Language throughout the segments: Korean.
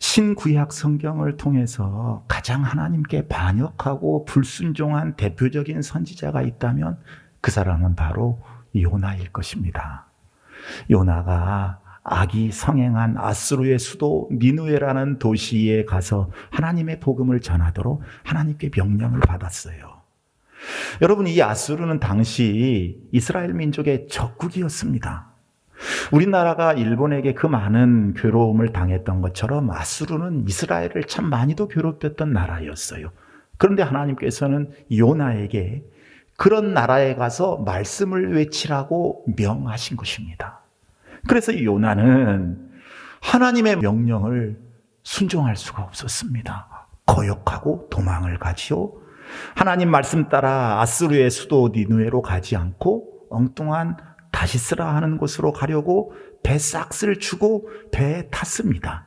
신구약 성경을 통해서 가장 하나님께 반역하고 불순종한 대표적인 선지자가 있다면 그 사람은 바로 요나일 것입니다. 요나가 악이 성행한 아수르의 수도 니느웨라는 도시에 가서 하나님의 복음을 전하도록 하나님께 명령을 받았어요. 여러분, 이 아수르는 당시 이스라엘 민족의 적국이었습니다. 우리나라가 일본에게 그 많은 괴로움을 당했던 것처럼 아수르는 이스라엘을 참 많이도 괴롭혔던 나라였어요. 그런데 하나님께서는 요나에게 그런 나라에 가서 말씀을 외치라고 명하신 것입니다. 그래서 요나는 하나님의 명령을 순종할 수가 없었습니다. 거역하고 도망을 가지요. 하나님 말씀 따라 아수르의 수도 니느웨로 가지 않고 엉뚱한 다시스라 하는 곳으로 가려고 배싹스를 주고 배에 탔습니다.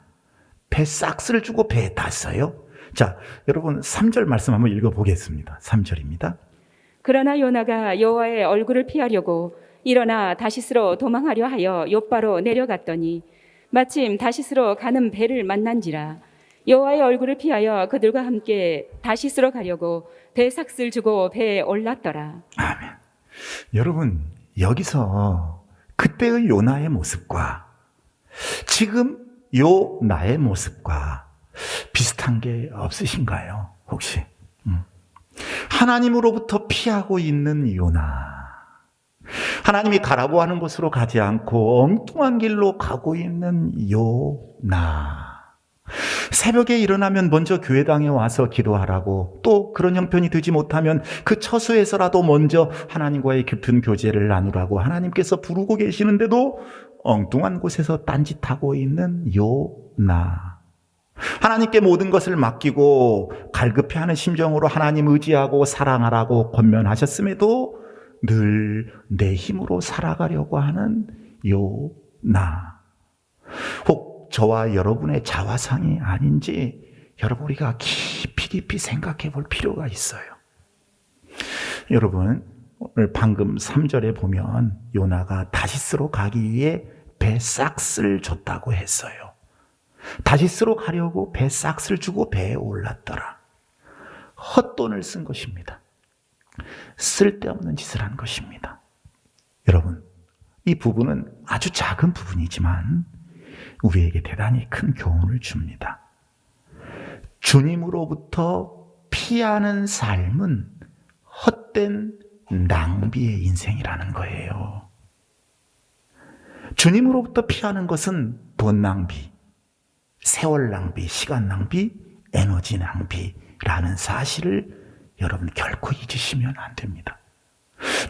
배싹스를 주고 배에 탔어요. 자, 여러분 3절 말씀 한번 읽어보겠습니다. 3절입니다. 그러나 요나가 여호와의 얼굴을 피하려고 일어나 다시스로 도망하려 하여 욥바로 내려갔더니 마침 다시스로 가는 배를 만난지라. 여호와의 얼굴을 피하여 그들과 함께 다시스로 가려고 배삭슬 주고 배에 올랐더라. 아멘. 여러분, 여기서 그때의 요나의 모습과 지금 요나의 모습과 비슷한 게 없으신가요? 혹시? 하나님으로부터 피하고 있는 요나, 하나님이 가라고 하는 곳으로 가지 않고 엉뚱한 길로 가고 있는 요나, 새벽에 일어나면 먼저 교회당에 와서 기도하라고, 또 그런 형편이 되지 못하면 그 처소에서라도 먼저 하나님과의 깊은 교제를 나누라고 하나님께서 부르고 계시는데도 엉뚱한 곳에서 딴짓하고 있는 요나, 하나님께 모든 것을 맡기고 갈급해하는 심정으로 하나님 의지하고 사랑하라고 권면하셨음에도 늘 내 힘으로 살아가려고 하는 요나, 혹 저와 여러분의 자화상이 아닌지 여러분 우리가 깊이 생각해 볼 필요가 있어요. 여러분, 오늘 방금 3절에 보면 요나가 다시스로 가기 위해 배싹스를 줬다고 했어요. 다시스로 가려고 배싹스를 주고 배에 올랐더라. 헛돈을 쓴 것입니다. 쓸데없는 짓을 한 것입니다. 여러분, 이 부분은 아주 작은 부분이지만 우리에게 대단히 큰 교훈을 줍니다. 주님으로부터 피하는 삶은 헛된 낭비의 인생이라는 거예요. 주님으로부터 피하는 것은 돈 낭비, 세월 낭비, 시간 낭비, 에너지 낭비라는 사실을 여러분 결코 잊으시면 안 됩니다.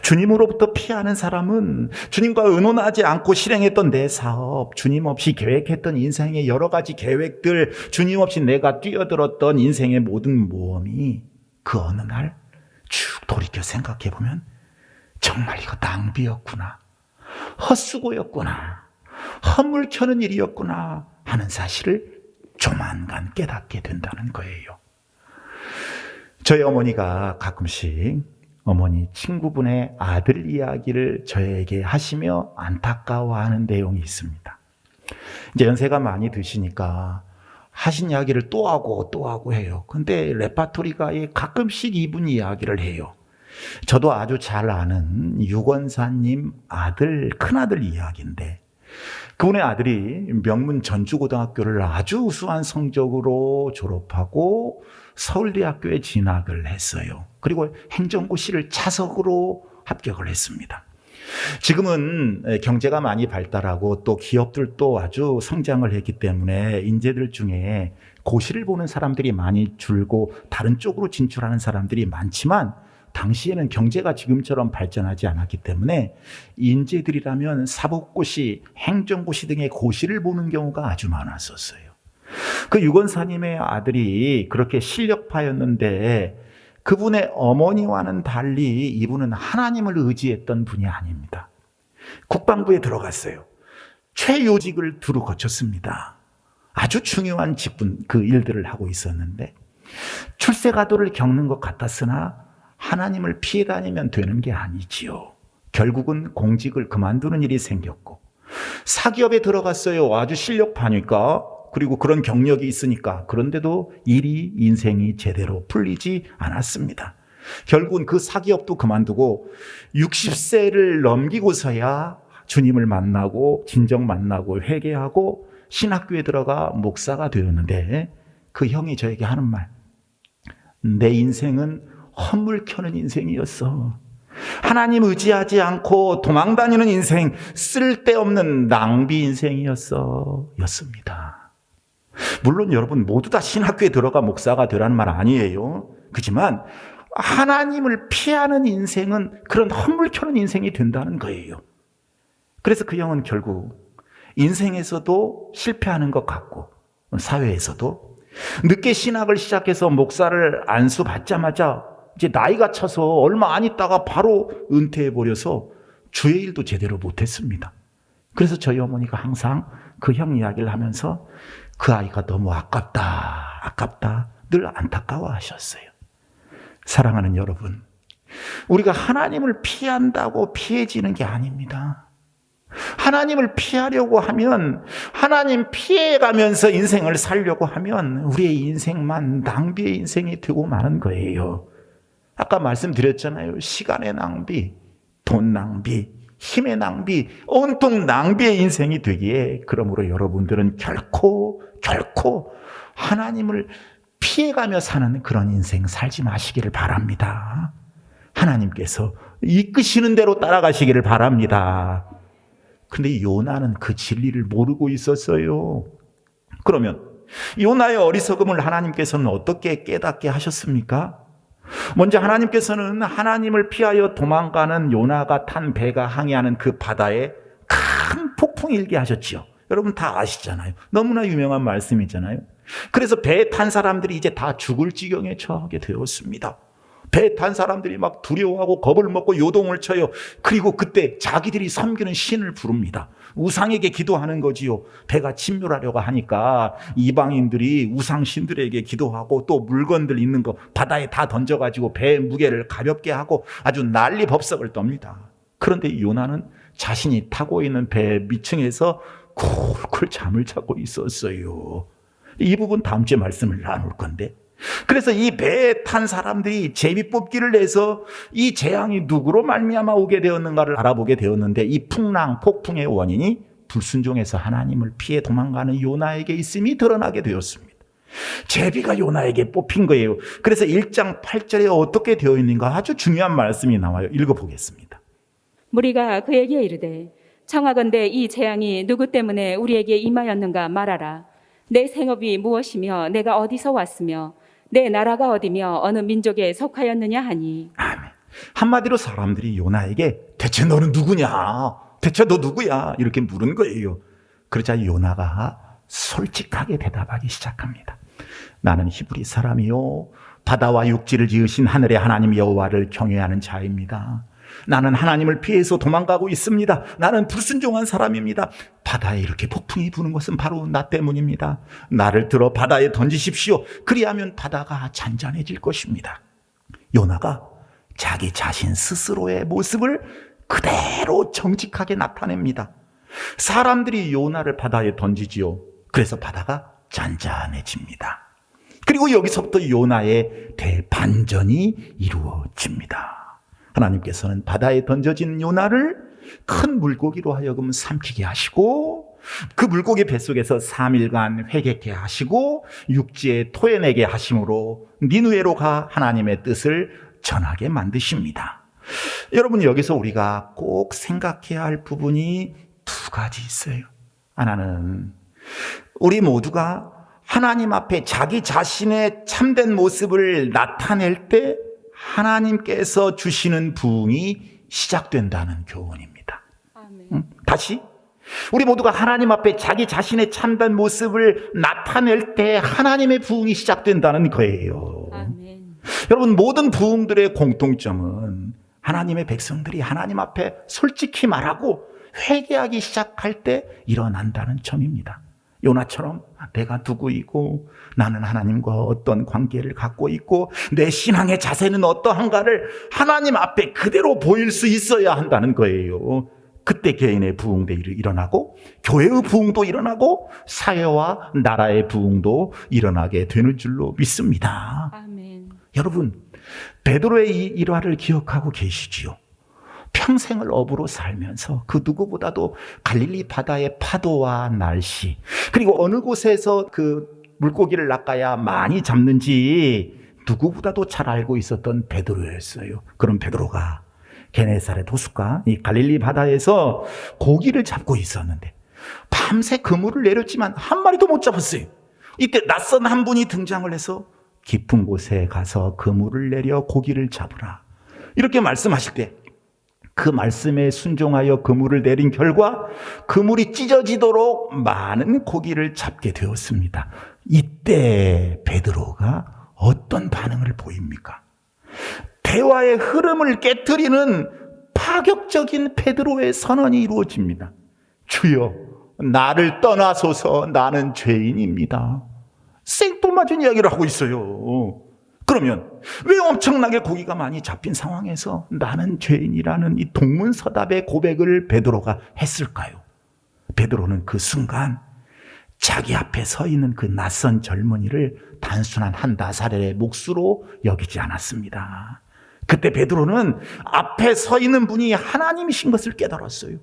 주님으로부터 피하는 사람은 주님과 의논하지 않고 실행했던 내 사업, 주님 없이 계획했던 인생의 여러 가지 계획들, 주님 없이 내가 뛰어들었던 인생의 모든 모험이 그 어느 날 쭉 돌이켜 생각해 보면 정말 이거 낭비였구나, 헛수고였구나, 헛물 켜는 일이었구나 하는 사실을 조만간 깨닫게 된다는 거예요. 저희 어머니가 가끔씩 어머니 친구분의 아들 이야기를 저에게 하시며 안타까워하는 내용이 있습니다. 이제 연세가 많이 드시니까 하신 이야기를 또 하고 해요. 근데 레파토리가 가끔씩 이분 이야기를 해요. 저도 아주 잘 아는 유권사님 아들, 큰아들 이야기인데, 그분의 아들이 명문 전주고등학교를 아주 우수한 성적으로 졸업하고 서울대학교에 진학을 했어요. 그리고 행정고시를 차석으로 합격을 했습니다. 지금은 경제가 많이 발달하고 또 기업들도 아주 성장을 했기 때문에 인재들 중에 고시를 보는 사람들이 많이 줄고 다른 쪽으로 진출하는 사람들이 많지만, 당시에는 경제가 지금처럼 발전하지 않았기 때문에 인재들이라면 사법고시, 행정고시 등의 고시를 보는 경우가 아주 많았었어요. 그 유권사님의 아들이 그렇게 실력파였는데 그분의 어머니와는 달리 이분은 하나님을 의지했던 분이 아닙니다. 국방부에 들어갔어요. 최요직을 두루 거쳤습니다. 아주 중요한 직분, 그 일들을 하고 있었는데 출세가도를 겪는 것 같았으나 하나님을 피해 다니면 되는 게 아니지요. 결국은 공직을 그만두는 일이 생겼고 사기업에 들어갔어요. 아주 실력파니까 그리고 그런 경력이 있으니까. 그런데도 일이 인생이 제대로 풀리지 않았습니다. 결국은 그 사기업도 그만두고 60세를 넘기고서야 주님을 만나고 진정 만나고 회개하고 신학교에 들어가 목사가 되었는데, 그 형이 저에게 하는 말, 내 인생은 헛물 켜는 인생이었어. 하나님 의지하지 않고 도망다니는 인생, 쓸데없는 낭비 인생이었어 였습니다. 물론 여러분 모두 다 신학교에 들어가 목사가 되라는 말 아니에요. 그렇지만 하나님을 피하는 인생은 그런 헛물 켜는 인생이 된다는 거예요. 그래서 그 형은 결국 인생에서도 실패하는 것 같고 사회에서도 늦게 신학을 시작해서 목사를 안수받자마자 이제 나이가 차서 얼마 안 있다가 바로 은퇴해버려서 주의 일도 제대로 못했습니다. 그래서 저희 어머니가 항상 그 형 이야기를 하면서 그 아이가 너무 아깝다 늘 안타까워하셨어요. 사랑하는 여러분, 우리가 하나님을 피한다고 피해지는 게 아닙니다. 하나님을 피하려고 하면, 하나님 피해가면서 인생을 살려고 하면 우리의 인생만 낭비의 인생이 되고 마는 거예요. 아까 말씀드렸잖아요. 시간의 낭비, 돈 낭비, 힘의 낭비, 온통 낭비의 인생이 되기에, 그러므로 여러분들은 결코 하나님을 피해가며 사는 그런 인생 살지 마시기를 바랍니다. 하나님께서 이끄시는 대로 따라가시기를 바랍니다. 근데 요나는 그 진리를 모르고 있었어요. 그러면 요나의 어리석음을 하나님께서는 어떻게 깨닫게 하셨습니까? 먼저 하나님께서는 하나님을 피하여 도망가는 요나가 탄 배가 항해하는 그 바다에 큰 폭풍이 일게 하셨지요. 여러분 다 아시잖아요. 너무나 유명한 말씀이잖아요. 그래서 배에 탄 사람들이 이제 다 죽을 지경에 처하게 되었습니다. 배에 탄 사람들이 막 두려워하고 겁을 먹고 요동을 쳐요. 그리고 그때 자기들이 섬기는 신을 부릅니다. 우상에게 기도하는 거지요. 배가 침몰하려고 하니까 이방인들이 우상신들에게 기도하고 또 물건들 있는 거 바다에 다 던져가지고 배의 무게를 가볍게 하고 아주 난리 법석을 떱니다. 그런데 요나는 자신이 타고 있는 배 밑층에서 쿨쿨 잠을 자고 있었어요. 이 부분 다음 주에 말씀을 나눌 건데, 그래서 이 배에 탄 사람들이 제비뽑기를 해서 이 재앙이 누구로 말미암아 오게 되었는가를 알아보게 되었는데, 이 풍랑, 폭풍의 원인이 불순종해서 하나님을 피해 도망가는 요나에게 있음이 드러나게 되었습니다. 제비가 요나에게 뽑힌 거예요. 그래서 1장 8절에 어떻게 되어 있는가 아주 중요한 말씀이 나와요. 읽어보겠습니다. 무리가 그에게 이르되 청하건대 이 재앙이 누구 때문에 우리에게 임하였는가 말하라. 내 생업이 무엇이며 내가 어디서 왔으며 내 나라가 어디며 어느 민족에 속하였느냐 하니. 아멘. 한마디로 사람들이 요나에게 대체 너는 누구냐? 대체 너 누구야? 이렇게 물은 거예요. 그러자 요나가 솔직하게 대답하기 시작합니다. 나는 히브리 사람이요 바다와 육지를 지으신 하늘의 하나님 여호와를 경외하는 자입니다. 나는 하나님을 피해서 도망가고 있습니다. 나는 불순종한 사람입니다. 바다에 이렇게 폭풍이 부는 것은 바로 나 때문입니다. 나를 들어 바다에 던지십시오. 그리하면 바다가 잔잔해질 것입니다. 요나가 자기 자신 스스로의 모습을 그대로 정직하게 나타냅니다. 사람들이 요나를 바다에 던지지요. 그래서 바다가 잔잔해집니다. 그리고 여기서부터 요나의 대반전이 이루어집니다. 하나님께서는 바다에 던져진 요나를 큰 물고기로 하여금 삼키게 하시고, 그 물고기 뱃속에서 3일간 회개케 하시고 육지에 토해내게 하심으로 니느웨로 가 하나님의 뜻을 전하게 만드십니다. 여러분, 여기서 우리가 꼭 생각해야 할 부분이 두 가지 있어요. 하나는 우리 모두가 하나님 앞에 자기 자신의 참된 모습을 나타낼 때 하나님께서 주시는 부흥이 시작된다는 교훈입니다. 아멘. 다시, 우리 모두가 하나님 앞에 자기 자신의 참된 모습을 나타낼 때 하나님의 부흥이 시작된다는 거예요. 아멘. 여러분, 모든 부흥들의 공통점은 하나님의 백성들이 하나님 앞에 솔직히 말하고 회개하기 시작할 때 일어난다는 점입니다. 요나처럼 내가 누구이고 나는 하나님과 어떤 관계를 갖고 있고 내 신앙의 자세는 어떠한가를 하나님 앞에 그대로 보일 수 있어야 한다는 거예요. 그때 개인의 부흥도 일어나고 교회의 부흥도 일어나고 사회와 나라의 부흥도 일어나게 되는 줄로 믿습니다. 아멘. 여러분, 베드로의 이 일화를 기억하고 계시지요? 평생을 어부로 살면서 그 누구보다도 갈릴리 바다의 파도와 날씨, 그리고 어느 곳에서 그 물고기를 낚아야 많이 잡는지 누구보다도 잘 알고 있었던 베드로였어요. 그런 베드로가 게네사렛 호숫가, 이 갈릴리 바다에서 고기를 잡고 있었는데 밤새 그물을 내렸지만 한 마리도 못 잡았어요. 이때 낯선 한 분이 등장을 해서 깊은 곳에 가서 그물을 내려 고기를 잡으라, 이렇게 말씀하실 때 그 말씀에 순종하여 그물을 내린 결과 그물이 찢어지도록 많은 고기를 잡게 되었습니다. 이때 베드로가 어떤 반응을 보입니까? 대화의 흐름을 깨트리는 파격적인 베드로의 선언이 이루어집니다. 주여, 나를 떠나소서, 나는 죄인입니다. 생뚱맞은 이야기를 하고 있어요. 그러면 왜 엄청나게 고기가 많이 잡힌 상황에서 나는 죄인이라는 이 동문서답의 고백을 베드로가 했을까요? 베드로는 그 순간 자기 앞에 서 있는 그 낯선 젊은이를 단순한 한 나사렛의 몫으로 여기지 않았습니다. 그때 베드로는 앞에 서 있는 분이 하나님이신 것을 깨달았어요.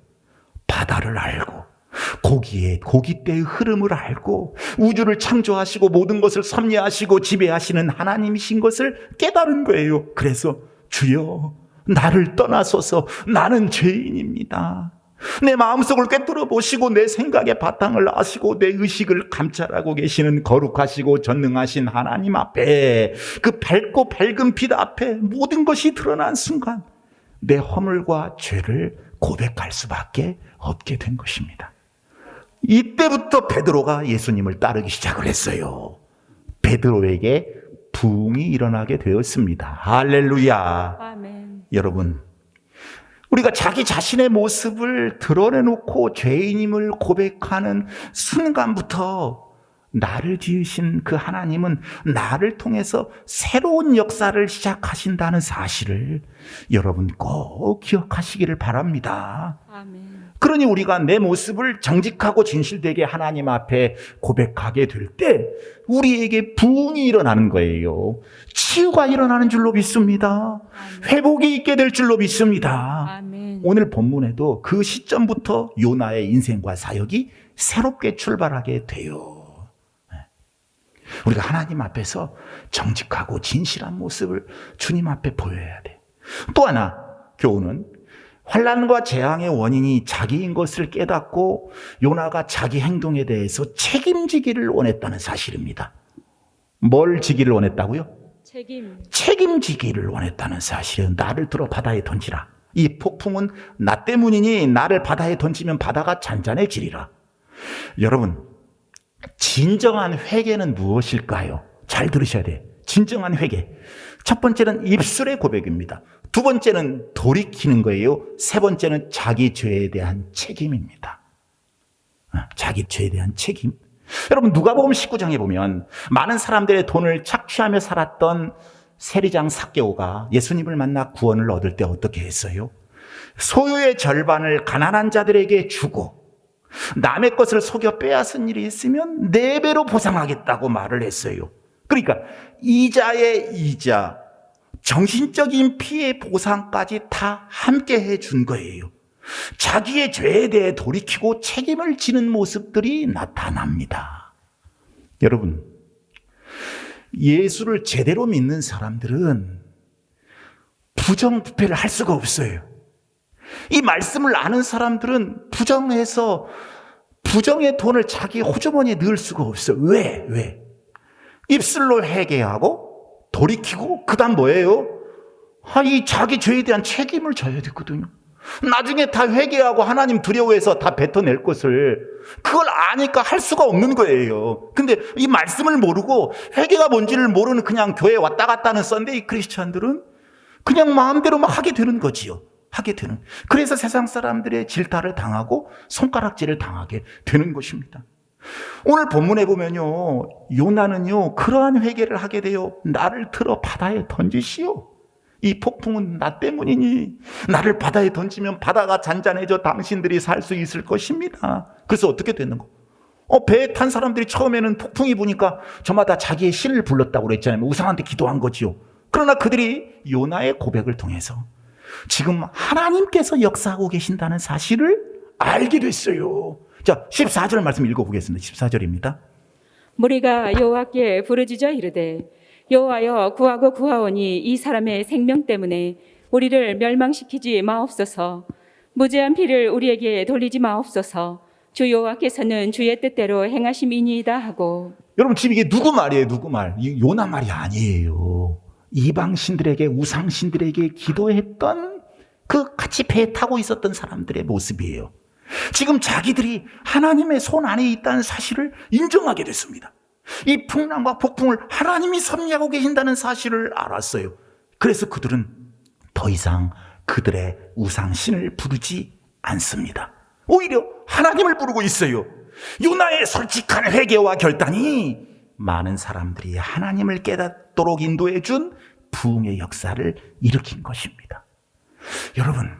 바다를 알고 고기떼의 흐름을 알고 우주를 창조하시고 모든 것을 섭리하시고 지배하시는 하나님이신 것을 깨달은 거예요. 그래서 주여, 나를 떠나소서, 나는 죄인입니다. 내 마음속을 꿰뚫어 보시고 내 생각의 바탕을 아시고 내 의식을 감찰하고 계시는 거룩하시고 전능하신 하나님 앞에, 그 밝고 밝은 빛 앞에 모든 것이 드러난 순간 내 허물과 죄를 고백할 수밖에 없게 된 것입니다. 이때부터 베드로가 예수님을 따르기 시작을 했어요. 베드로에게 부흥이 일어나게 되었습니다. 할렐루야. 아멘. 여러분, 우리가 자기 자신의 모습을 드러내놓고 죄인임을 고백하는 순간부터 나를 지으신 그 하나님은 나를 통해서 새로운 역사를 시작하신다는 사실을 여러분 꼭 기억하시기를 바랍니다. 아멘. 그러니 우리가 내 모습을 정직하고 진실되게 하나님 앞에 고백하게 될 때 우리에게 부흥이 일어나는 거예요. 치유가 일어나는 줄로 믿습니다. 회복이 있게 될 줄로 믿습니다. 아멘. 오늘 본문에도 그 시점부터 요나의 인생과 사역이 새롭게 출발하게 돼요. 우리가 하나님 앞에서 정직하고 진실한 모습을 주님 앞에 보여야 돼. 또 하나 교훈은 환난과 재앙의 원인이 자기인 것을 깨닫고 요나가 자기 행동에 대해서 책임지기를 원했다는 사실입니다. 뭘 지기를 원했다고요? 책임지기를 원했다는 사실은 나를 들어 바다에 던지라. 이 폭풍은 나 때문이니 나를 바다에 던지면 바다가 잔잔해지리라. 여러분, 진정한 회개는 무엇일까요? 잘 들으셔야 돼요. 진정한 회개. 첫 번째는 입술의 고백입니다. 두 번째는 돌이키는 거예요. 세 번째는 자기 죄에 대한 책임입니다. 자기 죄에 대한 책임. 여러분, 누가복음 19장에 보면 많은 사람들의 돈을 착취하며 살았던 세리장 삭개오가 예수님을 만나 구원을 얻을 때 어떻게 했어요? 소유의 절반을 가난한 자들에게 주고 남의 것을 속여 빼앗은 일이 있으면 4배로 보상하겠다고 말을 했어요. 그러니까 이자의 이자, 정신적인 피해 보상까지 다 함께 해준 거예요. 자기의 죄에 대해 돌이키고 책임을 지는 모습들이 나타납니다. 여러분, 예수를 제대로 믿는 사람들은 부정부패를 할 수가 없어요. 이 말씀을 아는 사람들은 부정의 돈을 자기 호주머니에 넣을 수가 없어요. 왜? 입술로 회개하고 돌이키고 그다음 뭐예요? 이 자기 죄에 대한 책임을 져야 되거든요. 나중에 다 회개하고 하나님 두려워해서 다 뱉어낼 것을 그걸 아니까 할 수가 없는 거예요. 근데 이 말씀을 모르고 회개가 뭔지를 모르는 그냥 교회 왔다 갔다 하는 썬데이 크리스찬들은 그냥 마음대로 막 하게 되는 거지요. 그래서 세상 사람들의 질타를 당하고 손가락질을 당하게 되는 것입니다. 오늘 본문에 보면요, 요나는요 그러한 회개를 하게 되어 나를 들어 바다에 던지시오, 이 폭풍은 나 때문이니 나를 바다에 던지면 바다가 잔잔해져 당신들이 살 수 있을 것입니다. 그래서 어떻게 되는 거? 배에 탄 사람들이 처음에는 폭풍이 부니까 저마다 자기의 신을 불렀다고 그랬잖아요. 우상한테 기도한 거지요. 그러나 그들이 요나의 고백을 통해서 지금 하나님께서 역사하고 계신다는 사실을 알게 됐어요. 자, 14절 말씀 읽어보겠습니다. 14절입니다. 무리가 여호와께 부르짖어 이르되 여호와여 구하고 구하오니 이 사람의 생명 때문에 우리를 멸망시키지 마옵소서. 무죄한 피를 우리에게 돌리지 마옵소서. 주 여호와께서는 주의 뜻대로 행하심이니이다 하고. 여러분 지금 이게 누구 말이에요? 누구 말? 이 요나 말이 아니에요. 이방신들에게 우상신들에게 기도했던 그 같이 배에 타고 있었던 사람들의 모습이에요. 지금 자기들이 하나님의 손 안에 있다는 사실을 인정하게 됐습니다. 이 풍랑과 폭풍을 하나님이 섭리하고 계신다는 사실을 알았어요. 그래서 그들은 더 이상 그들의 우상신을 부르지 않습니다. 오히려 하나님을 부르고 있어요. 요나의 솔직한 회개와 결단이 많은 사람들이 하나님을 깨닫도록 인도해 준 부흥의 역사를 일으킨 것입니다. 여러분,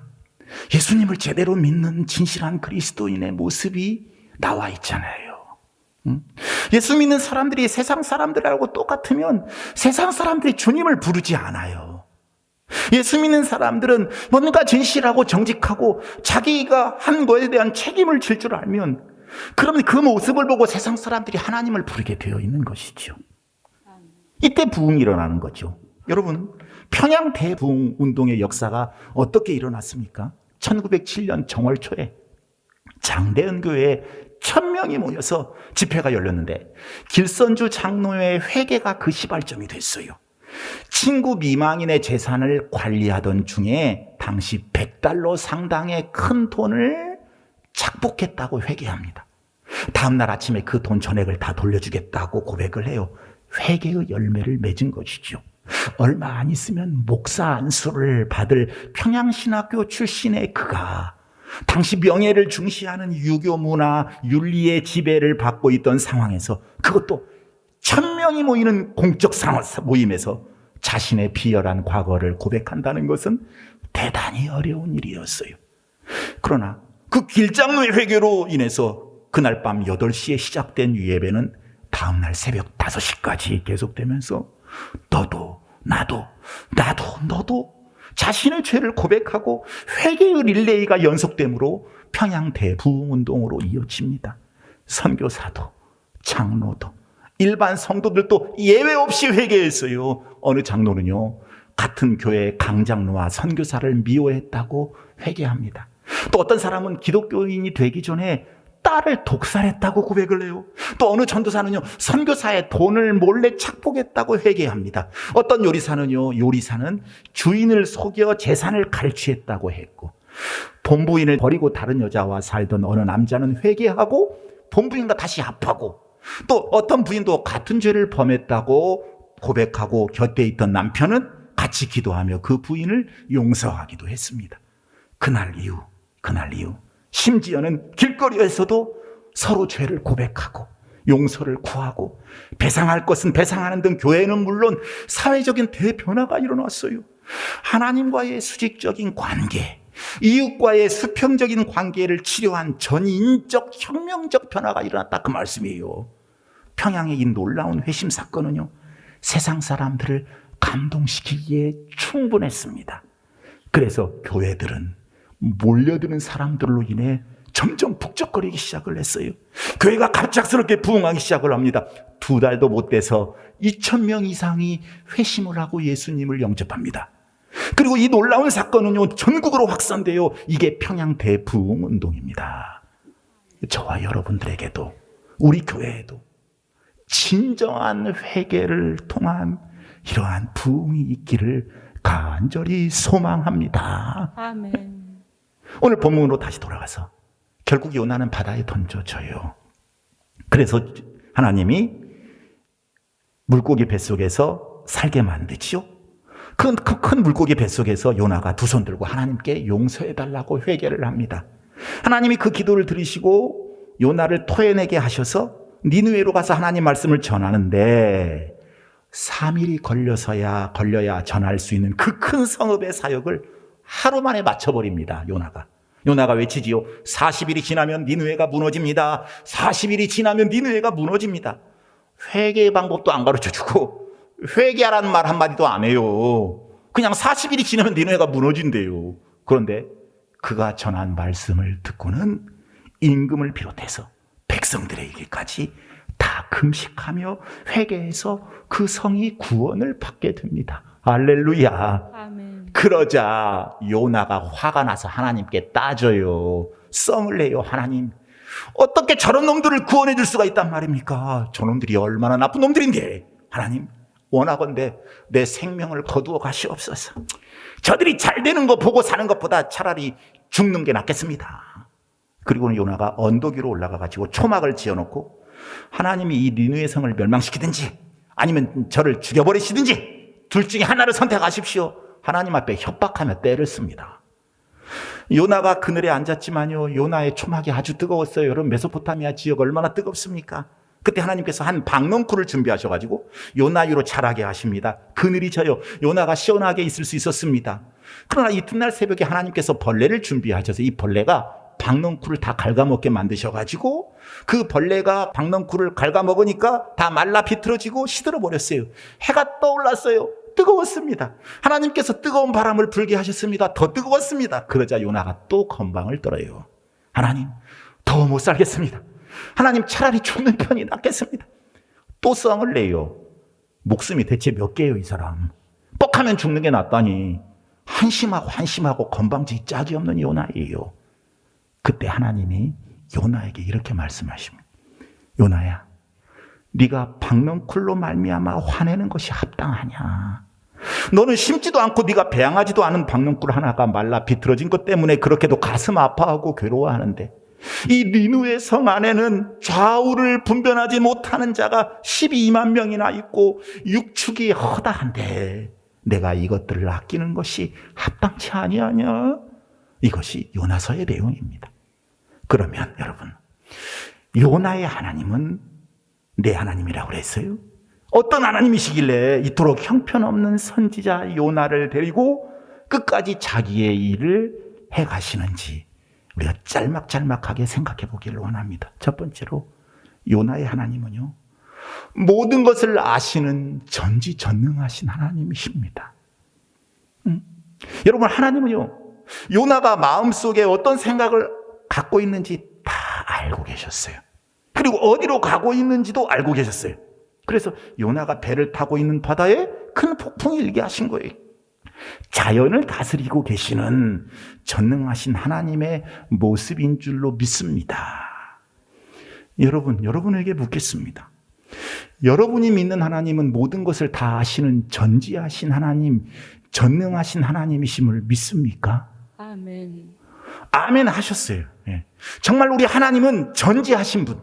예수님을 제대로 믿는 진실한 그리스도인의 모습이 나와 있잖아요. 예수 믿는 사람들이 세상 사람들하고 똑같으면 세상 사람들이 주님을 부르지 않아요. 예수 믿는 사람들은 뭔가 진실하고 정직하고 자기가 한 거에 대한 책임을 질 줄 알면 그러면 그 모습을 보고 세상 사람들이 하나님을 부르게 되어 있는 것이죠. 이때 부흥이 일어나는 거죠. 여러분, 평양 대부흥 운동의 역사가 어떻게 일어났습니까? 1907년 정월 초에 장대현 교회에 1000명이 모여서 집회가 열렸는데 길선주 장로의 회개가 그 시발점이 됐어요. 친구 미망인의 재산을 관리하던 중에 당시 $100 상당의 큰 돈을 착복했다고 회개합니다. 다음날 아침에 그 돈 전액을 다 돌려주겠다고 고백을 해요. 회개의 열매를 맺은 것이죠. 얼마 안 있으면 목사 안수를 받을 평양신학교 출신의 그가 당시 명예를 중시하는 유교 문화, 윤리의 지배를 받고 있던 상황에서 그것도 1000명이 모이는 공적 모임에서 자신의 비열한 과거를 고백한다는 것은 대단히 어려운 일이었어요. 그러나 그 길장로의 회개로 인해서 그날 밤 8시에 시작된 예배는 다음날 새벽 5시까지 계속되면서 너도 너도 자신의 죄를 고백하고 회개의 릴레이가 연속되므로 평양 대부흥운동으로 이어집니다. 선교사도 장로도 일반 성도들도 예외 없이 회개했어요. 어느 장로는요, 같은 교회 강장로와 선교사를 미워했다고 회개합니다. 또 어떤 사람은 기독교인이 되기 전에 딸을 독살했다고 고백을 해요. 또 어느 전도사는요, 선교사의 돈을 몰래 착복했다고 회개합니다. 어떤 요리사는 주인을 속여 재산을 갈취했다고 했고, 본부인을 버리고 다른 여자와 살던 어느 남자는 회개하고 본부인과 다시 합하고, 또 어떤 부인도 같은 죄를 범했다고 고백하고 곁에 있던 남편은 같이 기도하며 그 부인을 용서하기도 했습니다. 그날 이후 심지어는 길거리에서도 서로 죄를 고백하고 용서를 구하고 배상할 것은 배상하는 등 교회는 물론 사회적인 대변화가 일어났어요. 하나님과의 수직적인 관계, 이웃과의 수평적인 관계를 치료한 전인적 혁명적 변화가 일어났다, 그 말씀이에요. 평양의 이 놀라운 회심 사건은요, 세상 사람들을 감동시키기에 충분했습니다. 그래서 교회들은 몰려드는 사람들로 인해 점점 북적거리기 시작을 했어요. 교회가 갑작스럽게 부흥하기 시작을 합니다. 2달도 못 돼서 2000명 이상이 회심을 하고 예수님을 영접합니다. 그리고 이 놀라운 사건은요, 전국으로 확산돼요. 이게 평양 대부흥 운동입니다. 저와 여러분들에게도, 우리 교회에도 진정한 회개를 통한 이러한 부흥이 있기를 간절히 소망합니다. 아멘. 오늘 본문으로 다시 돌아가서 결국 요나는 바다에 던져져요. 그래서 하나님이 물고기 뱃속에서 살게 만드지요. 큰 물고기 뱃속에서 요나가 두 손 들고 하나님께 용서해달라고 회개를 합니다. 하나님이 그 기도를 들으시고 요나를 토해내게 하셔서 니느웨로 가서 하나님 말씀을 전하는데 3일이 걸려야 전할 수 있는 그 큰 성읍의 사역을 하루 만에 마쳐버립니다. 요나가 외치지요. 40일이 지나면 니느웨가 무너집니다. 40일이 지나면 니느웨가 무너집니다. 회개의 방법도 안 가르쳐주고 회개하라는 말 한마디도 안 해요. 그냥 40일이 지나면 니느웨가 무너진대요. 그런데 그가 전한 말씀을 듣고는 임금을 비롯해서 백성들에게까지 다 금식하며 회개해서 그 성이 구원을 받게 됩니다. 할렐루야. 아멘. 그러자 요나가 화가 나서 하나님께 따져요. 썽을 내요. 하나님, 어떻게 저런 놈들을 구원해 줄 수가 있단 말입니까? 저놈들이 얼마나 나쁜 놈들인데. 하나님, 원하건대 내 생명을 거두어 가시옵소서. 저들이 잘 되는 거 보고 사는 것보다 차라리 죽는 게 낫겠습니다. 그리고 요나가 언덕 위로 올라가 가지고 초막을 지어놓고 하나님이 이 니느웨 성을 멸망시키든지 아니면 저를 죽여버리시든지 둘 중에 하나를 선택하십시오. 하나님 앞에 협박하며 떼를 씁니다. 요나가 그늘에 앉았지만요, 요나의 초막이 아주 뜨거웠어요. 여러분, 메소포타미아 지역 얼마나 뜨겁습니까? 그때 하나님께서 한 박넝쿨을 준비하셔가지고 요나 위로 자라게 하십니다. 그늘이 져요. 요나가 시원하게 있을 수 있었습니다. 그러나 이튿날 새벽에 하나님께서 벌레를 준비하셔서 이 벌레가 박넝쿨을 다 갉아먹게 만드셔가지고 그 벌레가 박넝쿨을 갉아먹으니까 다 말라 비틀어지고 시들어 버렸어요. 해가 떠올랐어요. 뜨거웠습니다. 하나님께서 뜨거운 바람을 불게 하셨습니다. 더 뜨거웠습니다. 그러자 요나가 또 건방을 떨어요. 하나님, 더 못 살겠습니다. 하나님, 차라리 죽는 편이 낫겠습니다. 또 썽을 내요. 목숨이 대체 몇 개예요, 이 사람. 뻑하면 죽는 게 낫다니. 한심하고 건방지기 짝이 없는 요나예요. 그때 하나님이 요나에게 이렇게 말씀하십니다. 요나야, 네가 박넝쿨로 말미암아 화내는 것이 합당하냐? 너는 심지도 않고 네가 배양하지도 않은 박넝쿨 하나가 말라 비틀어진 것 때문에 그렇게도 가슴 아파하고 괴로워하는데 이 니느웨 성 안에는 좌우를 분별하지 못하는 자가 12만 명이나 있고 육축이 허다한데 내가 이것들을 아끼는 것이 합당치 아니하냐? 이것이 요나서의 내용입니다. 그러면 여러분, 요나의 하나님은 내 하나님이라고 그랬어요? 어떤 하나님이시길래 이토록 형편없는 선지자 요나를 데리고 끝까지 자기의 일을 해가시는지 우리가 짤막짤막하게 생각해 보기를 원합니다. 첫 번째로 요나의 하나님은요, 모든 것을 아시는 전지전능하신 하나님이십니다. 여러분, 하나님은요, 요나가 마음속에 어떤 생각을 갖고 있는지 다 알고 계셨어요. 그리고 어디로 가고 있는지도 알고 계셨어요. 그래서 요나가 배를 타고 있는 바다에 큰 폭풍이 일게 하신 거예요. 자연을 다스리고 계시는 전능하신 하나님의 모습인 줄로 믿습니다. 여러분에게 묻겠습니다. 여러분이 믿는 하나님은 모든 것을 다 아시는 전지하신 하나님, 전능하신 하나님이심을 믿습니까? 아멘. 아멘 하셨어요. 예. 정말 우리 하나님은 전지하신 분,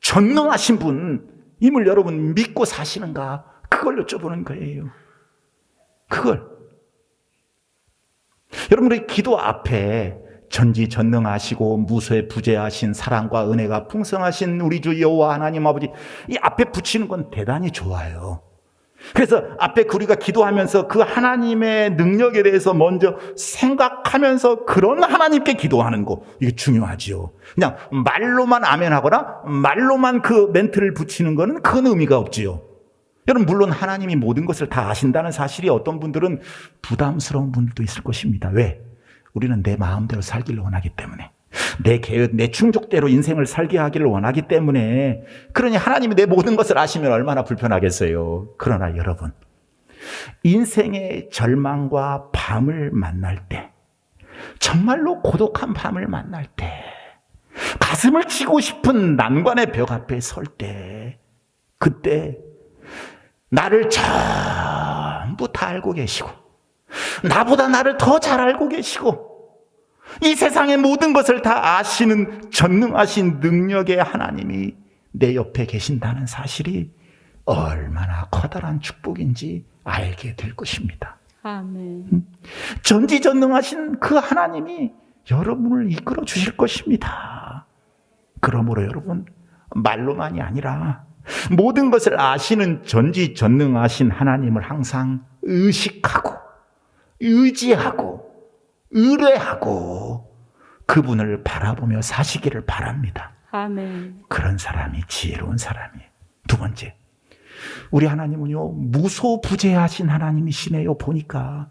전능하신 분임을 여러분 믿고 사시는가? 그걸 여쭤보는 거예요. 그걸. 여러분, 우리 기도 앞에 전지전능하시고 무소부재하신 사랑과 은혜가 풍성하신 우리 주 여호와 하나님 아버지, 이 앞에 붙이는 건 대단히 좋아요. 그래서 앞에 우리가 기도하면서 그 하나님의 능력에 대해서 먼저 생각하면서 그런 하나님께 기도하는 거, 이게 중요하지요. 그냥 말로만 아멘하거나 말로만 그 멘트를 붙이는 거는 큰 의미가 없지요. 여러분, 물론 하나님이 모든 것을 다 아신다는 사실이 어떤 분들은 부담스러운 분들도 있을 것입니다. 왜? 우리는 내 마음대로 살기를 원하기 때문에, 내 계획, 내 충족대로 인생을 살게 하기를 원하기 때문에, 그러니 하나님이 내 모든 것을 아시면 얼마나 불편하겠어요. 그러나 여러분, 인생의 절망과 밤을 만날 때, 정말로 고독한 밤을 만날 때, 가슴을 치고 싶은 난관의 벽 앞에 설 때, 그때 나를 전부 다 알고 계시고 나보다 나를 더 잘 알고 계시고 이 세상의 모든 것을 다 아시는 전능하신 능력의 하나님이 내 옆에 계신다는 사실이 얼마나 커다란 축복인지 알게 될 것입니다. 아멘. 전지전능하신 그 하나님이 여러분을 이끌어 주실 것입니다. 그러므로 여러분, 말로만이 아니라 모든 것을 아시는 전지전능하신 하나님을 항상 의식하고 의지하고 의뢰하고 그분을 바라보며 사시기를 바랍니다. 아멘. 그런 사람이 지혜로운 사람이에요. 두 번째, 우리 하나님은요 무소부재하신 하나님이시네요. 보니까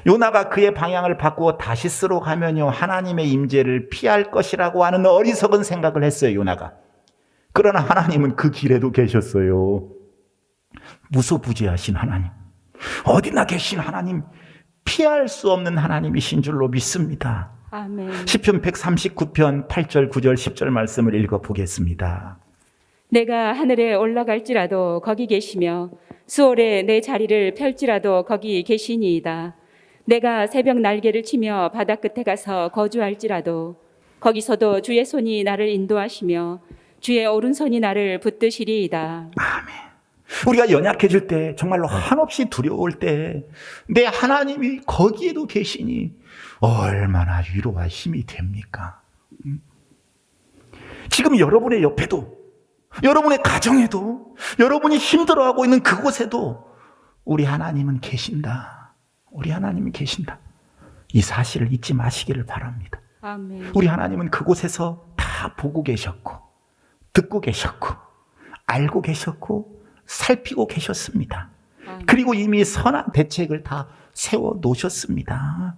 요나가 그의 방향을 바꾸어 다시스로 가면요 하나님의 임재를 피할 것이라고 하는 어리석은 생각을 했어요. 요나가. 그러나 하나님은 그 길에도 계셨어요. 무소부재하신 하나님, 어디나 계신 하나님, 피할 수 없는 하나님이신 줄로 믿습니다. 아멘. 시편 139편 8절 9절 10절 말씀을 읽어보겠습니다. 내가 하늘에 올라갈지라도 거기 계시며 수월에 내 자리를 펼지라도 거기 계시니이다. 내가 새벽 날개를 치며 바다 끝에 가서 거주할지라도 거기서도 주의 손이 나를 인도하시며 주의 오른손이 나를 붙드시리이다. 아멘. 우리가 연약해질 때, 정말로 한없이 두려울 때 내 하나님이 거기에도 계시니 얼마나 위로와 힘이 됩니까? 지금 여러분의 옆에도, 여러분의 가정에도, 여러분이 힘들어하고 있는 그곳에도 우리 하나님은 계신다. 우리 하나님은 계신다. 이 사실을 잊지 마시기를 바랍니다. 아멘. 우리 하나님은 그곳에서 다 보고 계셨고 듣고 계셨고 알고 계셨고 살피고 계셨습니다. 그리고 이미 선한 대책을 다 세워 놓으셨습니다.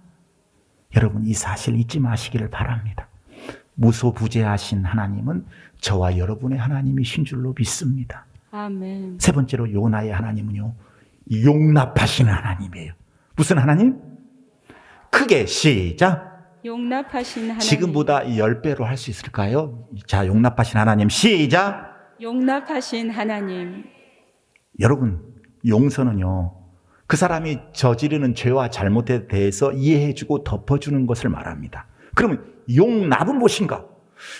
여러분, 이 사실 잊지 마시기를 바랍니다. 무소부재하신 하나님은 저와 여러분의 하나님이신 줄로 믿습니다. 아멘. 세 번째로 요나의 하나님은요 용납하시는 하나님이에요. 무슨 하나님? 크게 시작. 용납하신 하나님. 지금보다 10배로 할 수 있을까요? 자, 용납하신 하나님 시작. 용납하신 하나님. 여러분, 용서는요 그 사람이 저지르는 죄와 잘못에 대해서 이해해주고 덮어주는 것을 말합니다. 그러면 용납은 무엇인가?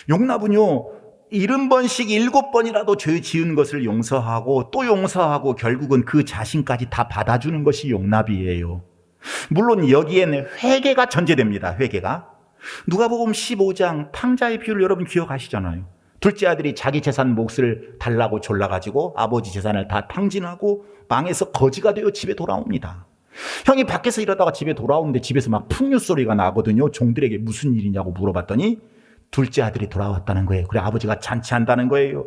용납은요 70번씩 7번이라도 죄 지은 것을 용서하고 또 용서하고 결국은 그 자신까지 다 받아주는 것이 용납이에요. 물론 여기에는 회개가 전제됩니다. 회개가. 누가복음 15장 탕자의 비유를 여러분 기억하시잖아요. 둘째 아들이 자기 재산 몫을 달라고 졸라가지고 아버지 재산을 다 탕진하고 망해서 거지가 되어 집에 돌아옵니다. 형이 밖에서 이러다가 집에 돌아오는데 집에서 막 풍류 소리가 나거든요. 종들에게 무슨 일이냐고 물어봤더니 둘째 아들이 돌아왔다는 거예요. 그래 아버지가 잔치한다는 거예요.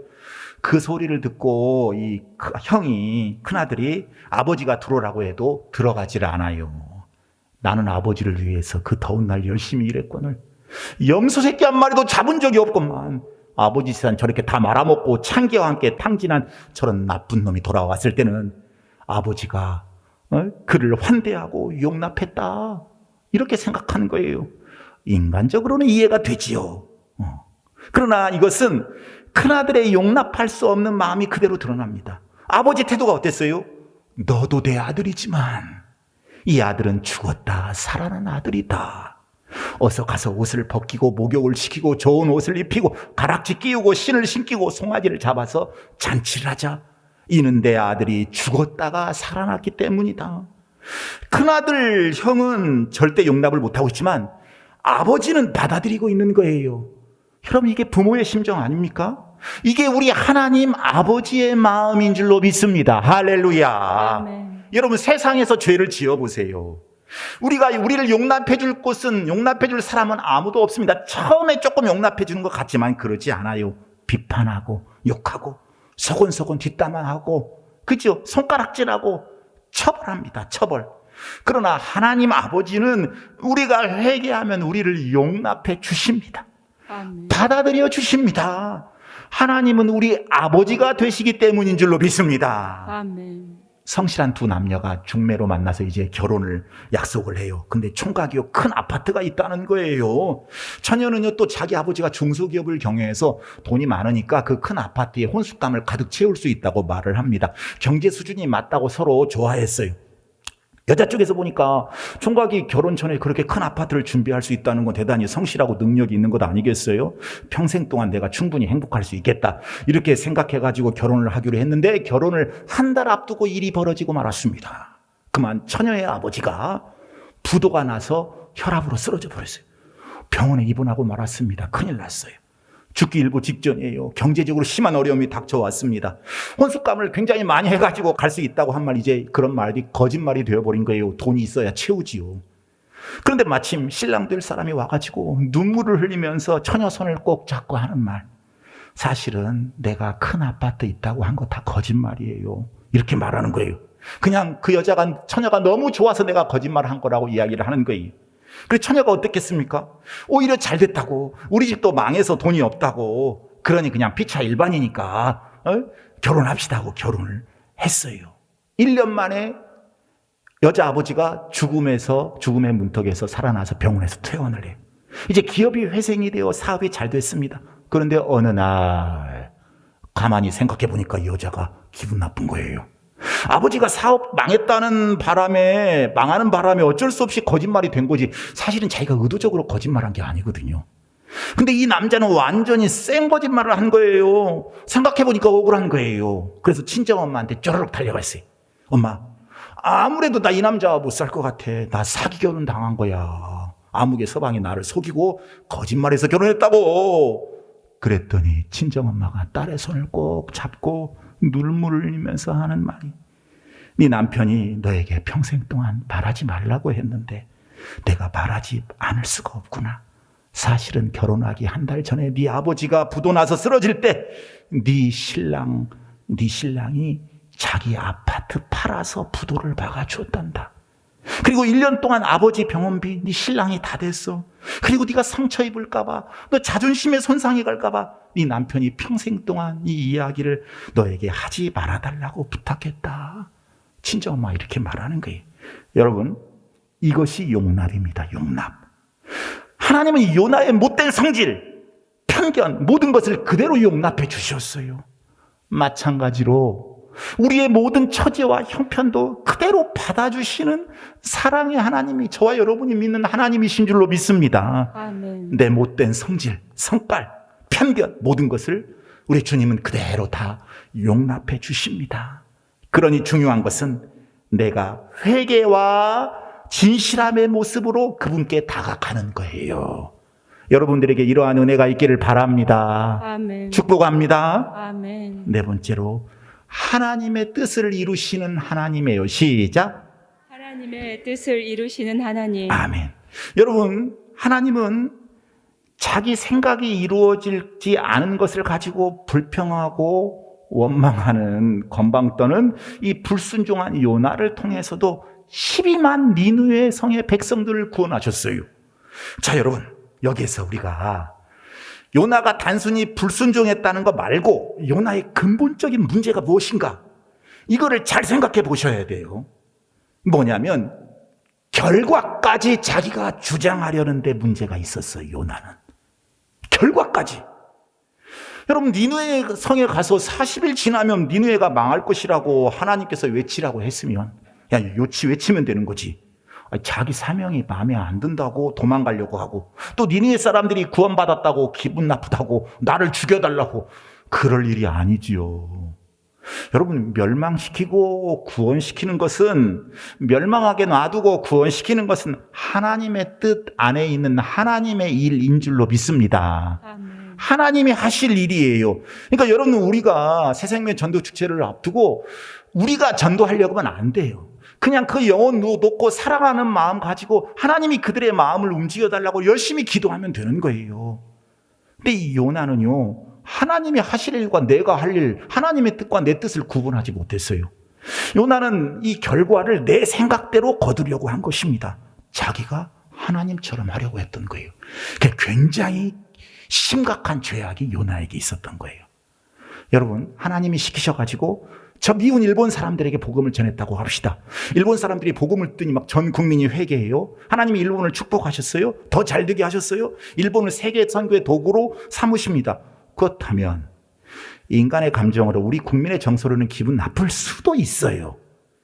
그 소리를 듣고 이 형이 큰아들이 아버지가 들어오라고 해도 들어가지를 않아요. 나는 아버지를 위해서 그 더운 날 열심히 일했거늘 염소 새끼 한 마리도 잡은 적이 없건만 아버지 재산 저렇게 다 말아먹고 창기와 함께 탕진한 저런 나쁜 놈이 돌아왔을 때는 아버지가 그를 환대하고 용납했다 이렇게 생각하는 거예요. 인간적으로는 이해가 되지요. 그러나 이것은 큰아들의 용납할 수 없는 마음이 그대로 드러납니다. 아버지 태도가 어땠어요? 너도 내 아들이지만 이 아들은 죽었다 살아난 아들이다. 어서 가서 옷을 벗기고 목욕을 시키고 좋은 옷을 입히고 가락지 끼우고 신을 신기고 송아지를 잡아서 잔치를 하자. 이는 내 아들이 죽었다가 살아났기 때문이다. 큰아들 형은 절대 용납을 못하고 있지만 아버지는 받아들이고 있는 거예요. 여러분, 이게 부모의 심정 아닙니까? 이게 우리 하나님 아버지의 마음인 줄로 믿습니다. 할렐루야. 아멘. 여러분, 세상에서 죄를 지어보세요. 우리를 용납해 줄 곳은, 용납해 줄 사람은 아무도 없습니다. 처음에 조금 용납해 주는 것 같지만 그러지 않아요. 비판하고 욕하고 소곤소곤 뒷담화하고 그죠? 손가락질하고 처벌합니다. 처벌. 그러나 하나님 아버지는 우리가 회개하면 우리를 용납해 주십니다. 아멘. 받아들여 주십니다. 하나님은 우리 아버지가 되시기 때문인 줄로 믿습니다. 아멘. 성실한 두 남녀가 중매로 만나서 이제 결혼을 약속을 해요. 근데 총각이요 큰 아파트가 있다는 거예요. 처녀는요 또 자기 아버지가 중소기업을 경영해서 돈이 많으니까 그 큰 아파트에 혼숙감을 가득 채울 수 있다고 말을 합니다. 경제 수준이 맞다고 서로 좋아했어요. 여자 쪽에서 보니까 총각이 결혼 전에 그렇게 큰 아파트를 준비할 수 있다는 건 대단히 성실하고 능력이 있는 것 아니겠어요? 평생 동안 내가 충분히 행복할 수 있겠다 이렇게 생각해가지고 결혼을 하기로 했는데 결혼을 한 달 앞두고 일이 벌어지고 말았습니다. 그만 처녀의 아버지가 부도가 나서 혈압으로 쓰러져 버렸어요. 병원에 입원하고 말았습니다. 큰일 났어요. 죽기 일보 직전이에요. 경제적으로 심한 어려움이 닥쳐왔습니다. 혼숙감을 굉장히 많이 해가지고 갈 수 있다고 한 말, 이제 그런 말이 거짓말이 되어버린 거예요. 돈이 있어야 채우지요. 그런데 마침 신랑 될 사람이 와가지고 눈물을 흘리면서 처녀 손을 꼭 잡고 하는 말, 사실은 내가 큰 아파트 있다고 한 거 다 거짓말이에요. 이렇게 말하는 거예요. 그냥 그 처녀가 너무 좋아서 내가 거짓말을 한 거라고 이야기를 하는 거예요. 그래서 처녀가 어떻겠습니까? 오히려 잘 됐다고, 우리 집도 망해서 돈이 없다고, 그러니 그냥 피차 일반이니까 결혼합시다 하고 결혼을 했어요. 1년 만에 여자 아버지가 죽음의 문턱에서 살아나서 병원에서 퇴원을 해요. 이제 기업이 회생이 되어 사업이 잘 됐습니다. 그런데 어느 날 가만히 생각해 보니까 여자가 기분 나쁜 거예요. 아버지가 사업 망하는 바람에 어쩔 수 없이 거짓말이 된 거지, 사실은 자기가 의도적으로 거짓말한 게 아니거든요. 근데 이 남자는 완전히 센 거짓말을 한 거예요. 생각해 보니까 억울한 거예요. 그래서 친정엄마한테 쪼르륵 달려갔어요. 엄마, 아무래도 나 이 남자와 못 살 것 같아. 나 사기 결혼 당한 거야. 아무개 서방이 나를 속이고 거짓말해서 결혼했다고. 그랬더니 친정엄마가 딸의 손을 꼭 잡고 눈물을 흘리면서 하는 말이, 네 남편이 너에게 평생 동안 말하지 말라고 했는데 내가 말하지 않을 수가 없구나. 사실은 결혼하기 한 달 전에 네 아버지가 부도 나서 쓰러질 때 네 신랑이 자기 아파트 팔아서 부도를 박아주었단다. 그리고 1년 동안 아버지 병원비 네 신랑이 다 됐어. 그리고 네가 상처 입을까 봐, 너 자존심에 손상이 갈까 봐 네 남편이 평생 동안 이 이야기를 너에게 하지 말아달라고 부탁했다. 친정엄마 이렇게 말하는 거예요. 여러분, 이것이 용납입니다. 용납. 하나님은 요나의 못된 성질, 편견, 모든 것을 그대로 용납해 주셨어요. 마찬가지로 우리의 모든 처지와 형편도 그대로 받아주시는 사랑의 하나님이, 저와 여러분이 믿는 하나님이신 줄로 믿습니다. 아멘. 내 못된 성질, 성깔, 편견, 모든 것을 우리 주님은 그대로 다 용납해 주십니다. 그러니 중요한 것은 내가 회개와 진실함의 모습으로 그분께 다가가는 거예요. 여러분들에게 이러한 은혜가 있기를 바랍니다. 아멘. 축복합니다. 아멘. 네 번째로, 하나님의 뜻을 이루시는 하나님이에요. 시작. 하나님의 뜻을 이루시는 하나님. 아멘. 여러분, 하나님은 자기 생각이 이루어지지 않은 것을 가지고 불평하고 원망하는, 건방 떠는 이 불순종한 요나를 통해서도 12만 니느웨 성의 백성들을 구원하셨어요. 자, 여러분, 여기에서 우리가 요나가 단순히 불순종했다는 거 말고 요나의 근본적인 문제가 무엇인가, 이거를 잘 생각해 보셔야 돼요. 뭐냐면 결과까지 자기가 주장하려는 데 문제가 있었어요. 요나는 결과까지. 여러분, 니느웨 성에 가서 40일 지나면 니느웨가 망할 것이라고 하나님께서 외치라고 했으면, 야, 요치 외치면 되는 거지. 자기 사명이 마음에 안 든다고 도망가려고 하고, 또 니느웨 사람들이 구원받았다고 기분 나쁘다고 나를 죽여달라고, 그럴 일이 아니지요. 여러분, 멸망시키고 구원시키는 것은, 멸망하게 놔두고 구원시키는 것은 하나님의 뜻 안에 있는 하나님의 일인 줄로 믿습니다. 아멘. 하나님이 하실 일이에요. 그러니까 여러분, 우리가 새생명 전도 축제를 앞두고 우리가 전도하려고 하면 안 돼요. 그냥 그 영혼 놓고 사랑하는 마음 가지고 하나님이 그들의 마음을 움직여달라고 열심히 기도하면 되는 거예요. 근데 이 요나는요, 하나님이 하실 일과 내가 할 일, 하나님의 뜻과 내 뜻을 구분하지 못했어요. 요나는 이 결과를 내 생각대로 거두려고 한 것입니다. 자기가 하나님처럼 하려고 했던 거예요. 굉장히 심각한 죄악이 요나에게 있었던 거예요. 여러분, 하나님이 시키셔가지고 저 미운 일본 사람들에게 복음을 전했다고 합시다. 일본 사람들이 복음을 듣니 막 전 국민이 회개해요. 하나님이 일본을 축복하셨어요. 더 잘되게 하셨어요. 일본을 세계 선교의 도구로 삼으십니다. 그렇다면 인간의 감정으로, 우리 국민의 정서로는 기분 나쁠 수도 있어요.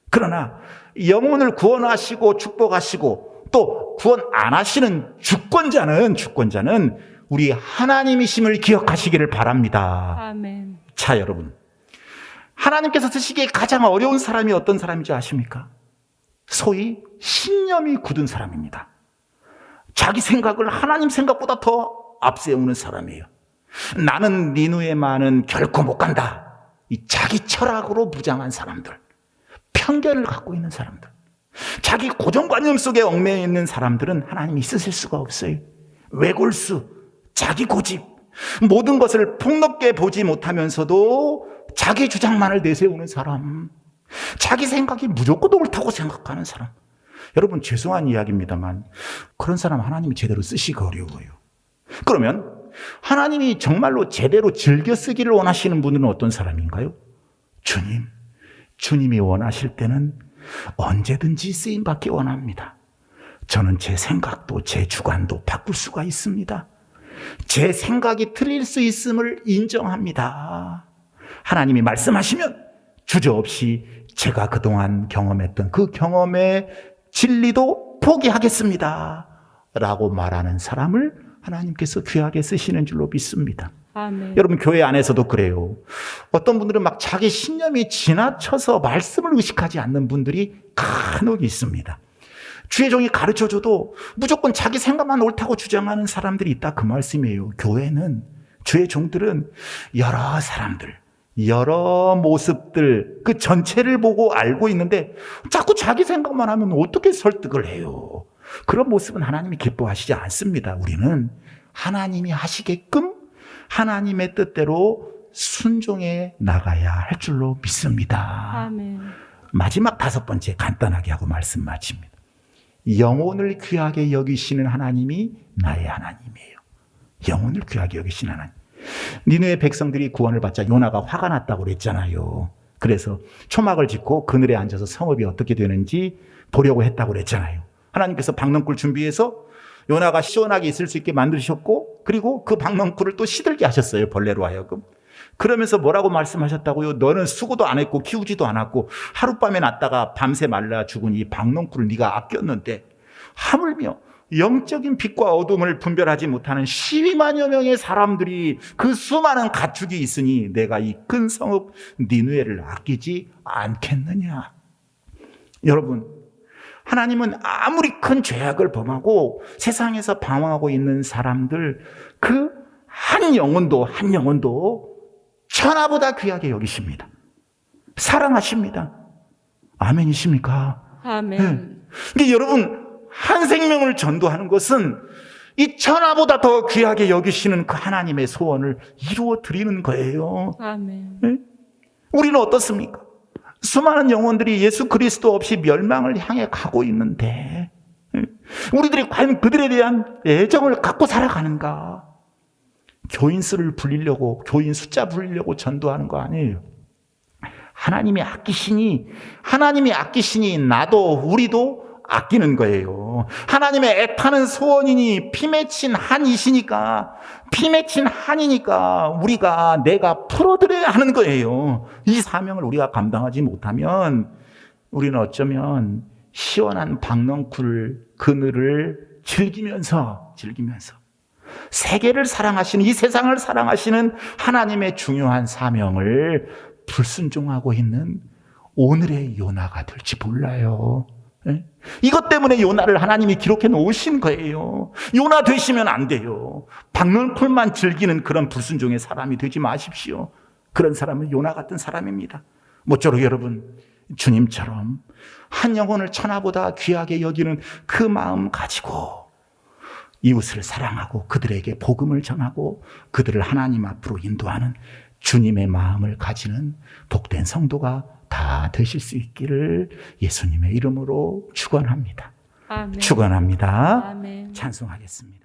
그러나 영혼을 구원하시고 축복하시고 또 구원 안 하시는 주권자는 우리 하나님이심을 기억하시기를 바랍니다. 아멘. 자, 여러분, 하나님께서 쓰시기에 가장 어려운 사람이 어떤 사람인지 아십니까? 소위 신념이 굳은 사람입니다. 자기 생각을 하나님 생각보다 더 앞세우는 사람이에요. 나는 니누에만은 결코 못 간다. 이 자기 철학으로 무장한 사람들, 편견을 갖고 있는 사람들, 자기 고정관념 속에 얽매여 있는 사람들은 하나님이 있으실 수가 없어요. 외골수, 자기 고집, 모든 것을 폭넓게 보지 못하면서도 자기 주장만을 내세우는 사람, 자기 생각이 무조건 옳다고 생각하는 사람. 여러분, 죄송한 이야기입니다만 그런 사람 하나님이 제대로 쓰시기 어려워요. 그러면 하나님이 정말로 제대로 즐겨 쓰기를 원하시는 분은 어떤 사람인가요? 주님이 원하실 때는 언제든지 쓰임받기 원합니다. 저는 제 생각도 제 주관도 바꿀 수가 있습니다. 제 생각이 틀릴 수 있음을 인정합니다. 하나님이 말씀하시면 주저없이 제가 그동안 경험했던 그 경험의 진리도 포기하겠습니다 라고 말하는 사람을 하나님께서 귀하게 쓰시는 줄로 믿습니다. 아멘. 여러분, 교회 안에서도 그래요. 어떤 분들은 막 자기 신념이 지나쳐서 말씀을 의식하지 않는 분들이 간혹 있습니다. 주의 종이 가르쳐줘도 무조건 자기 생각만 옳다고 주장하는 사람들이 있다, 그 말씀이에요. 교회는, 주의 종들은 여러 사람들, 여러 모습들, 그 전체를 보고 알고 있는데 자꾸 자기 생각만 하면 어떻게 설득을 해요? 그런 모습은 하나님이 기뻐하시지 않습니다. 우리는 하나님이 하시게끔 하나님의 뜻대로 순종해 나가야 할 줄로 믿습니다. 아멘. 마지막 5번째 간단하게 하고 말씀 마칩니다. 영혼을 귀하게 여기시는 하나님이 나의 하나님이에요. 영혼을 귀하게 여기시는 하나님. 니느웨 백성들이 구원을 받자 요나가 화가 났다고 그랬잖아요. 그래서 초막을 짓고 그늘에 앉아서 성읍이 어떻게 되는지 보려고 했다고 그랬잖아요. 하나님께서 박넝쿨 준비해서 요나가 시원하게 있을 수 있게 만드셨고, 그리고 그 박넝쿨을 또 시들게 하셨어요, 벌레로 하여금. 그러면서 뭐라고 말씀하셨다고요? 너는 수고도 안 했고 키우지도 않았고 하룻밤에 났다가 밤새 말라 죽은 이 박넝쿨을 네가 아꼈는데 하물며 영적인 빛과 어둠을 분별하지 못하는 12만여 명의 사람들이, 그 수많은 가축이 있으니 내가 이 큰 성읍 니느웨를 아끼지 않겠느냐. 여러분, 하나님은 아무리 큰 죄악을 범하고 세상에서 방황하고 있는 사람들 그 한 영혼도 천하보다 귀하게 여기십니다. 사랑하십니다. 아멘이십니까? 아멘. 네. 그러니까 여러분, 한 생명을 전도하는 것은 이 천하보다 더 귀하게 여기시는 그 하나님의 소원을 이루어 드리는 거예요. 아멘. 네? 우리는 어떻습니까? 수많은 영혼들이 예수 그리스도 없이 멸망을 향해 가고 있는데 우리들이 과연 그들에 대한 애정을 갖고 살아가는가? 교인 수를 불리려고, 교인 숫자 불리려고 전도하는 거 아니에요. 하나님이 아끼시니 나도 우리도 아끼는 거예요. 하나님의 애타는 소원이니 피 맺힌 한이시니까, 내가 풀어드려야 하는 거예요. 이 사명을 우리가 감당하지 못하면 우리는 어쩌면 시원한 박넝쿨 그늘을 즐기면서 세계를 사랑하시는, 이 세상을 사랑하시는 하나님의 중요한 사명을 불순종하고 있는 오늘의 요나가 될지 몰라요. 네? 이것 때문에 요나를 하나님이 기록해 놓으신 거예요. 요나 되시면 안 돼요. 박넝쿨만 즐기는 그런 불순종의 사람이 되지 마십시오. 그런 사람은 요나 같은 사람입니다. 모쪼록 여러분, 주님처럼 한 영혼을 천하보다 귀하게 여기는 그 마음 가지고 이웃을 사랑하고 그들에게 복음을 전하고 그들을 하나님 앞으로 인도하는 주님의 마음을 가지는 복된 성도가 다 되실 수 있기를 예수님의 이름으로 축원합니다. 아멘. 축원합니다. 아멘. 찬송하겠습니다.